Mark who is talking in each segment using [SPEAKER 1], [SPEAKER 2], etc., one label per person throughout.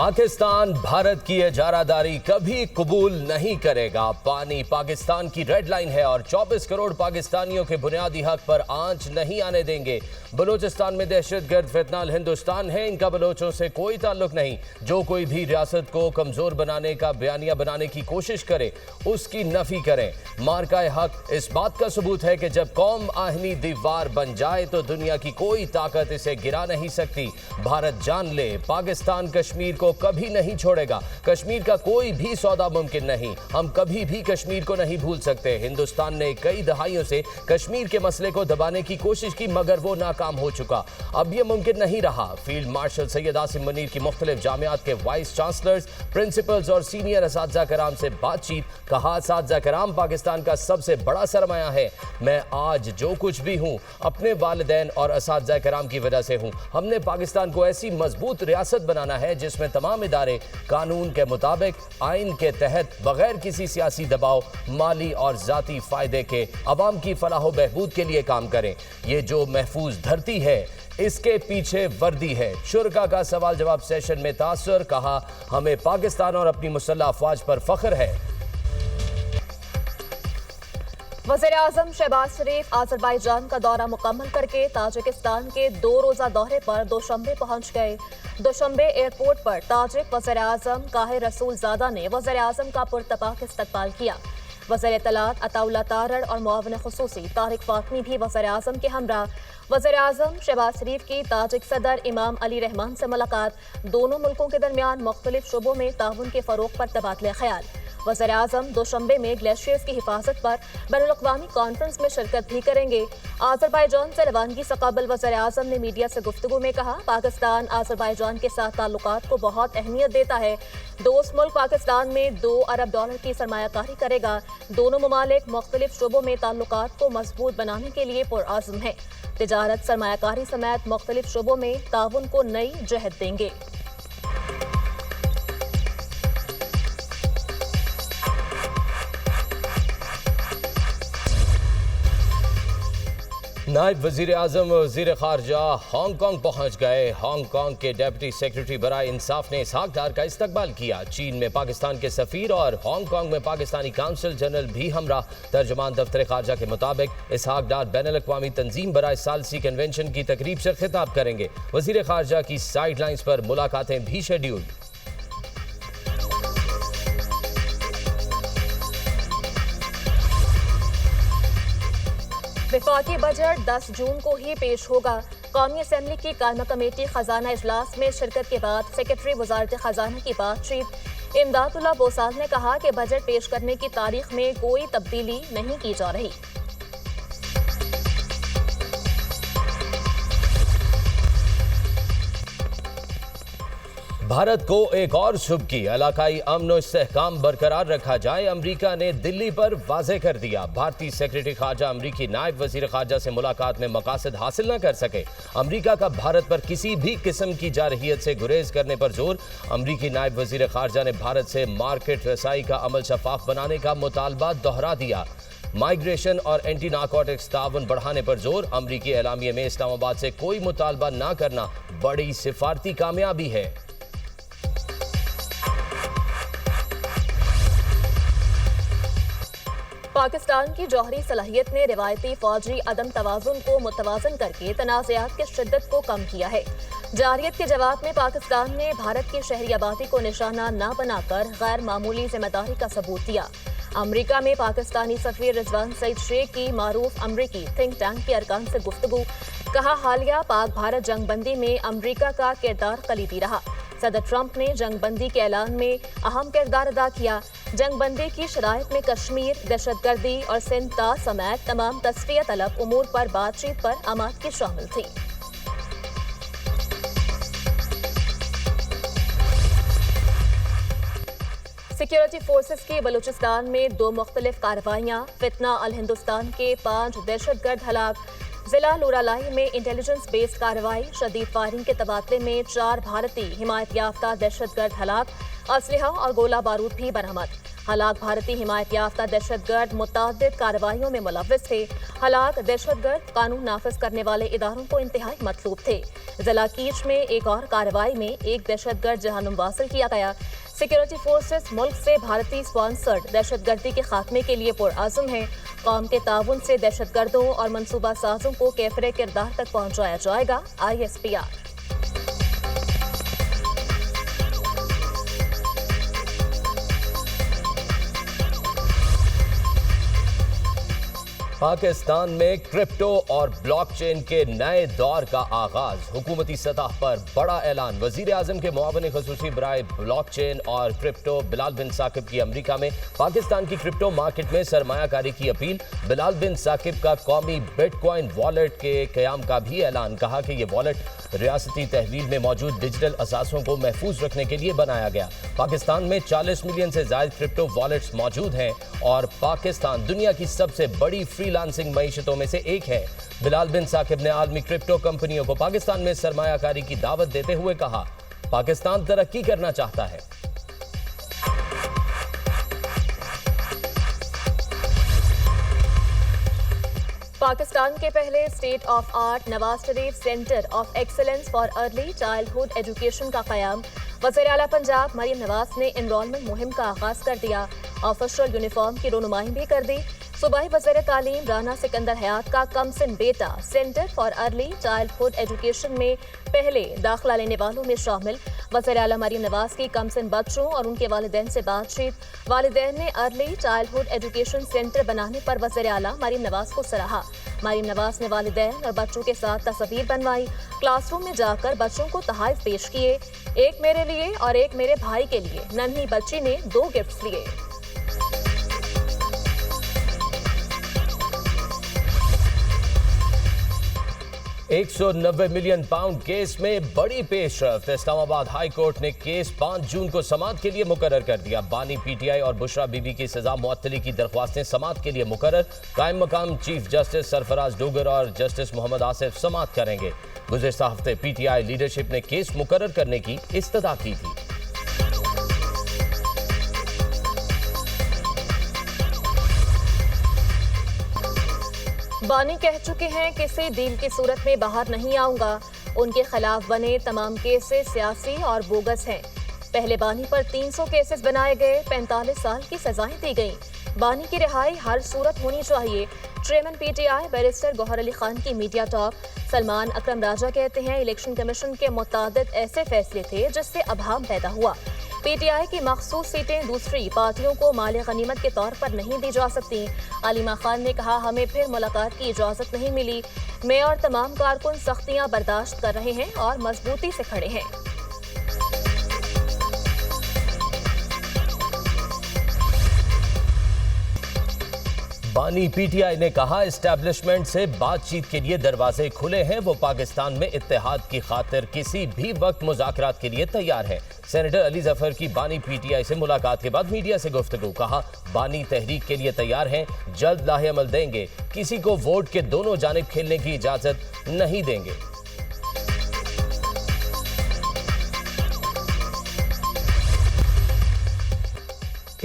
[SPEAKER 1] पाकिस्तान भारत की इजारादारी कभी कबूल नहीं करेगा। पानी पाकिस्तान की रेड लाइन है और 24 करोड़ पाकिस्तानियों के बुनियादी हक पर आंच नहीं आने देंगे। बलूचिस्तान में दहशतगर्द फितनाल हिंदुस्तान है, इनका बलोचों से कोई ताल्लुक नहीं। जो कोई भी रियासत को कमजोर बनाने का बयानिया बनाने की कोशिश करे उसकी नफी करें। मार्का हक इस बात का सबूत है कि जब कौम आहनी दीवार बन जाए तो दुनिया की कोई ताकत इसे गिरा नहीं सकती। भारत जान ले, पाकिस्तान कश्मीर को कभी नहीं छोड़ेगा। कश्मीर का कोई भी सौदा मुमकिन नहीं। हम कभी भी कश्मीर को नहीं भूल सकते। हिंदुस्तान ने कई दहाइयों से कश्मीर के मसले को दबाने की कोशिश की मगर वो नाकाम हो चुका। अब यह मुमकिन नहीं रहा। फील्ड मार्शल सैयद आसिम मुनीर की मुख्तलिफ जामियात के वाइस चांसलर्स, प्रिंसिपल्स और सीनियर असातिज़ा कराम से बातचीत। कहा, असातिज़ा कराम पाकिस्तान का सबसे बड़ा सरमाया है। मैं आज जो कुछ भी हूँ अपने वालिदैन और असातिज़ा कराम की वजह से हूँ। हमने पाकिस्तान को ऐसी मजबूत रियासत बनाना है जिसमें तमाम इदारे कानून के मुताबिक आइन के तहत बगैर किसी सियासी दबाव, माली और जाती फायदे के अवाम की फलाह व बहबूद के लिए काम करें। ये जो महफूज धरती है इसके पीछे वर्दी है। शुरका का सवाल जवाब सेशन में तासुर। कहा, हमें पाकिस्तान और अपनी मुसल्लह अफवाज पर फख्र है।
[SPEAKER 2] वज़ीर-ए-आज़म शहबाज शरीफ आज़रबाईजान का दौरा मुकम्मल करके ताजिकिस्तान के 2 रोज़ा दौरे पर दोशंबे पहुंच गए। दोशंबे एयरपोर्ट पर ताजिक वज़ीर-ए-आज़म काहिर रसूलज़ादा ने वज़ीर-ए-आज़म का पुरतपाक इस्तकबाल किया। वज़ीर इत्तलात अताउल्लाह तारड़ और मुआविन खुसूसी तारिक फातमी भी वज़ीर-ए-आज़म के हमरा। वज़ीर-ए-आज़म शहबाज शरीफ की ताजिक सदर इमाम अली रहमान से मुलाकात। दोनों मुल्कों के दरमियान मुख्तलिफ शुबों में ताउन के फ़रोग पर तबादला ख्याल। वज़ीर-ए-आज़म दोशंबे में ग्लेशियर्स की हिफाजत पर बैनुल-अक़वामी कॉन्फ्रेंस में शिरकत भी करेंगे। आज़रबाईजान से रवानगी से कबल वज़ीर-ए-आज़म ने मीडिया से गुफ्तगू में कहा, पाकिस्तान आज़रबाईजान के साथ ताल्लुकात को बहुत अहमियत देता है। दोस्त मुल्क पाकिस्तान में $2 अरब की सरमायाकारी करेगा। दोनों ममालिक मुख्तलिफ शुबों में ताल्लुकात को मजबूत बनाने के लिए पुरअज़्म है। तिजारत, सरमायाकारी समेत मुख्तलिफ शुबों में ताउन को नई जहत देंगे।
[SPEAKER 1] नायब वज़ीर आज़म वज़ीर ख़ारजा हांगकांग पहुँच गए। हांगकांग के डेप्टी सेक्रेटरी बराए इंसाफ ने इसहाक डार का इस्तकबाल किया। चीन में पाकिस्तान के सफ़ीर और हांगकांग में पाकिस्तानी काउंसिल जनरल भी हमरा। तर्जमान दफ्तर ख़ारजा के मुताबिक इसहाक डार बैनुल-अक़वामी तंजीम बराए सालसी कन्वेंशन की तकरीब से खिताब करेंगे। वज़ीर ख़ारजा की साइड लाइन्स पर मुलाकातें भी शेड्यूल।
[SPEAKER 2] वफाकी बजट 10 जून को ही पेश होगा। कौमी असम्बली की कायमा कमेटी खजाना इजलास में शिरकत के बाद सेक्रेटरी वजारत खजाना की बातचीत। इमदादुल्लाह बोसाल ने कहा कि बजट पेश करने की तारीख में कोई तब्दीली नहीं की जा रही।
[SPEAKER 1] भारत को एक और सुबकी इलाकाई अमन और इस्तेहकाम बरकरार रखा जाए, अमरीका ने दिल्ली पर वाज़े कर दिया। भारतीय सेक्रेटरी खारजा अमरीकी नायब वज़ीर खारजा से मुलाकात में मकासद हासिल न कर सके। अमरीका का भारत पर किसी भी किस्म की जारहियत से गुरेज करने पर जोर। अमरीकी नायब वज़ीर खारजा ने भारत से मार्केट रसाई का अमल शफाफ बनाने का मुतालबा दोहरा दिया। माइग्रेशन और एंटी नारकोटिक्स ताउन बढ़ाने पर जोर। अमरीकी एलामिये में इस्लामाबाद से कोई मुतालबा न करना बड़ी सिफारती कामयाबी है।
[SPEAKER 2] पाकिस्तान की जौहरी सलाहियत ने रिवायती फौजी अदम तवाज़ुन को मुतवाज़न करके तनाज़ात की शिद्दत को कम किया है। जारियत के जवाब में पाकिस्तान ने भारत की शहरी आबादी को निशाना न बनाकर गैर मामूली जिम्मेदारी का सबूत दिया। अमरीका में पाकिस्तानी सफ़ीर रिजवान सईद शेख की मारूफ अमरीकी थिंक टैंक के अरकान से गुफ्तगू। कहा, हालिया पाक भारत जंगबंदी में अमरीका का किरदार कलीदी रहा। सदर ट्रंप ने जंगबंदी के ऐलान में अहम किरदार अदा किया। जंगबंदी की शराइत में कश्मीर, दहशतगर्दी और सिंध समेत तमाम तस्फिया तलब उमूर पर बातचीत पर आमादगी शामिल थी। सिक्योरिटी फोर्सेस की बलूचिस्तान में 2 मुख्तलिफ कार्रवाइयाँ। फितना अल हिंदुस्तान के 5 दहशतगर्द हलाक। जिला लूरालाई में इंटेलिजेंस बेस्ड कार्रवाई। शदीद फायरिंग के तबादले में 4 भारतीय हिमायत याफ्ता दहशतगर्द हलाक। असलहा और गोला बारूद भी बरामद। हलाक भारतीय हिमायत याफ्ता दहशतगर्द मुतअद्दिद कार्रवाइयों में मुलव्विस थे। हलाक दहशतगर्द कानून नाफिज करने वाले इदारों को इंतहाई मतलूब थे। जिला कीच में एक और कार्रवाई में एक दहशतगर्द जहानुम वासिल किया गया। सिक्योरिटी फोर्सेस मुल्क से भारतीय स्पॉन्सर्ड दहशतगर्दी के खात्मे के लिए पुरअज़्म हैं। कौम के ताउन से दहशतगर्दों और मनसूबा साजों को कैफरे किरदार तक पहुंचाया जाएगा। ISPR।
[SPEAKER 1] पाकिस्तान में क्रिप्टो और ब्लॉकचेन के नए दौर का आगाज, हुकूमती सतह पर बड़ा ऐलान। वजीर आजम के मुआविन खसूसी बराए ब्लॉकचेन और क्रिप्टो बिलाल बिन साकिब की अमरीका में पाकिस्तान की क्रिप्टो मार्केट में सरमायाकारी की अपील। बिलाल बिन साकिब का कौमी बिटकॉइन वॉलेट के क़याम का भी ऐलान। कहा कि ये वॉलेट रियासती तहवील में मौजूद डिजिटल असासों को महफूज रखने के लिए बनाया गया। पाकिस्तान में 40 मिलियन से ज्यादा क्रिप्टो वॉलेट्स मौजूद हैं और पाकिस्तान दुनिया की सबसे बड़ी फ्रीलांसिंग मईशतों में से एक है। बिलाल बिन साकिब ने आलमी क्रिप्टो कंपनियों को पाकिस्तान में सरमायाकारी की दावत देते हुए कहा, पाकिस्तान तरक्की करना चाहता है।
[SPEAKER 2] पाकिस्तान के पहले state of art Nawaz Sharif centre of excellence for early childhood education का क़याम। वज़ीर आला पंजाब मरीम नवाज ने एनरोलमेंट मुहिम का आगाज कर दिया। ऑफिशियल यूनिफॉर्म की रोनुमाई भी कर दी। सूबाई वज़ीर तालीम राना सिकंदर हयात का कमसिन बेटा centre for early childhood education में पहले दाखिला लेने वालों में शामिल। वज़ीर आला मरीम नवाज की कमसिन बच्चों और उनके वालिदैन से बातचीत। वालिदैन ने अर्ली चाइल्डहुड एजुकेशन सेंटर बनाने पर वज़ीर आला मरीम नवाज को सराहा। मरीम नवाज ने वालिदैन और बच्चों के साथ तस्वीर बनवाई। क्लासरूम में जाकर बच्चों को तोहफे पेश किए। एक मेरे लिए और एक मेरे भाई के लिए। नन्ही बच्ची ने 2 गिफ्ट्स लिए।
[SPEAKER 1] £190 मिलियन केस में बड़ी पेशरफ्त। इस्लामाबाद हाई कोर्ट ने केस 5 जून को समाअत के लिए मुकर्रर कर दिया। बानी PTI और बुशरा बीबी की सजा मुअत्तली की दरख्वास्तें समाअत के लिए मुकर्रर। कायम मकाम चीफ जस्टिस सरफराज डोगर और जस्टिस मोहम्मद आसिफ समाअत करेंगे। गुज़िश्ता हफ्ते PTI लीडरशिप ने केस मुकर्रर करने की इस्तदा की थी।
[SPEAKER 2] बानी कह चुके हैं किसी डील की सूरत में बाहर नहीं आऊंगा। उनके खिलाफ बने तमाम केसेस सियासी और बोगस हैं। पहले बानी पर 300 केसेस बनाए गए, 45 साल की सजाएं दी गईं। बानी की रिहाई हर सूरत होनी चाहिए। Chairman PTI barrister Gauhar Ali Khan की मीडिया टॉक। सलमान अकरम राजा कहते हैं इलेक्शन कमीशन के मुतादिद ऐसे फैसले थे जिससे अभाम पैदा हुआ। PTI की मखसूस सीटें दूसरी पार्टियों को माली गनीमत के तौर पर नहीं दी जा सकती। अलीमा खान ने कहा, हमें फिर मुलाकात की इजाजत नहीं मिली। मैं और तमाम कारकुन सख्तियां बर्दाश्त कर रहे हैं और मजबूती से खड़े हैं।
[SPEAKER 1] बानी PTI ने कहा, एस्टैब्लिशमेंट से बातचीत के लिए दरवाजे खुले हैं। वो पाकिस्तान में इत्तेहाद की खातिर किसी भी वक्त मुज़ाकरात के लिए तैयार है। सेनेटर अली जफर की बानी PTI से मुलाकात के बाद मीडिया से गुफ्तगू। कहा, बानी तहरीक के लिए तैयार हैं, जल्द लाहे अमल देंगे। किसी को वोट के दोनों जानिब खेलने की इजाजत नहीं देंगे।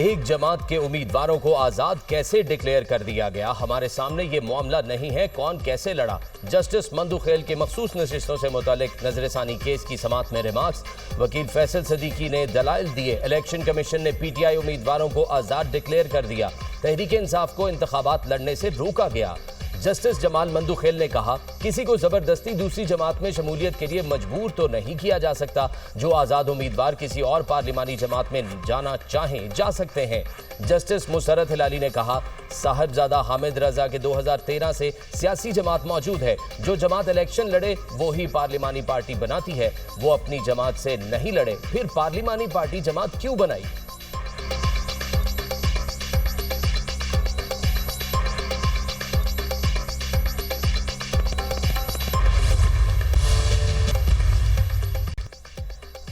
[SPEAKER 1] एक जमात के उम्मीदवारों को आजाद कैसे डिक्लेयर कर दिया गया, हमारे सामने ये मामला नहीं है। कौन कैसे लड़ा। जस्टिस मंदुखेल के मखसूस नशिस्तों से मुतालिक नजरसानी केस की समाअत में रिमार्क्स। वकील फैसल सदीकी ने दलाइल दिए। इलेक्शन कमीशन ने PTI उम्मीदवारों को आजाद डिक्लेयर कर दिया। तहरीक इंसाफ को इंतखाबात लड़ने से रोका गया। जस्टिस जमाल मंदुखेल ने कहा, किसी को जबरदस्ती दूसरी जमात में शमूलियत के लिए मजबूर तो नहीं किया जा सकता। जो आज़ाद उम्मीदवार किसी और पार्लिमानी जमात में जाना चाहें जा सकते हैं। जस्टिस मुसरत हिलाली ने कहा, साहिबजादा हामिद रजा के 2013 से सियासी जमात मौजूद है। जो जमात इलेक्शन लड़े वो ही पार्लिमानी पार्टी बनाती है। वो अपनी जमात से नहीं लड़े, फिर पार्लिमानी पार्टी जमात क्यों बनाई।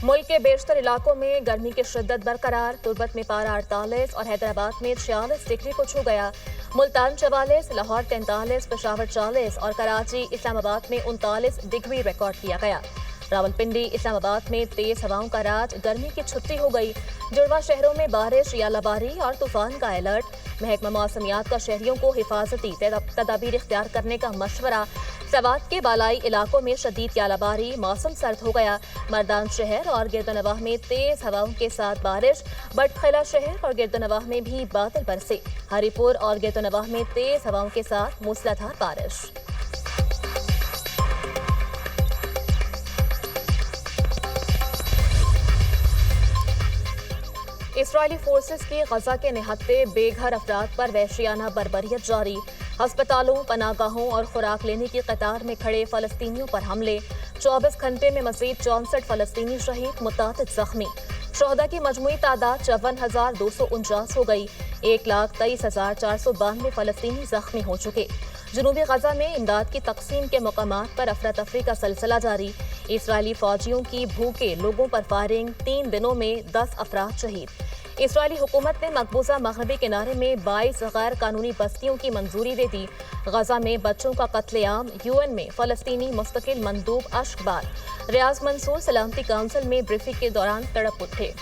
[SPEAKER 2] मुल्क के बेशतर इलाकों में गर्मी की शिद्दत बरकरार। तुर्बत में पारा 48 और हैदराबाद में 46 डिग्री को छू गया। मुल्तान 44, लाहौर 43, पेशावर 40 और कराची इस्लामाबाद में 39 डिग्री रिकॉर्ड किया गया। रावलपिंडी इस्लामाबाद में तेज हवाओं का राज, गर्मी की छुट्टी हो गई। जुड़वा शहरों में बारिश, यालाबारी और तूफान का अलर्ट। महकमा मौसमियात का शहरियों को हिफाजती तदाबीर इख्तियार करने का मशवरा। सवात के बालाई इलाकों में शदीद यालाबारी, मौसम सर्द हो गया। मर्दान शहर और गिरदनवाह में तेज हवाओं के साथ बारिश। बटखला शहर और गिरदनवाह में भी बादल बरसे। हरिपुर और गिरदनवाह में तेज हवाओं के साथ मूसलाधार बारिश। इस्राएली फोर्सेस की गजा के निहत्ते बेघर अफराद पर वहशियाना बर्बरियत जारी। अस्पतालों, पनागाहों और खुराक लेने की कतार में खड़े फलस्तीनियों पर हमले। 24 घंटे में मजीद 64 फलस्तीनी शहीद, मुतादिद जख्मी। शोहदा की मजमूई तादाद 54,249 हो गई। 1,23,492 फलस्तीनी जख्मी हो चुके। जनूबी गजा में इमदाद की तकसीम के मकामात पर अफरा तफरी का सिलसिला जारी। इस्राएली फौजियों की भूखे लोगों पर फायरिंग, 3 दिनों में 10 अफराद शहीद। इस्राएली हुकूमत ने मकबूजा मगरबी किनारे में 22 गैर कानूनी बस्तियों की मंजूरी दे दी। गजा में बच्चों का कत्लेआम, UN में फलस्तीनी मुस्तकिल मंदूब अश्कबार। रियाज मंसूर सलामती काउंसिल में ब्रीफिंग के दौरान तड़प उठे।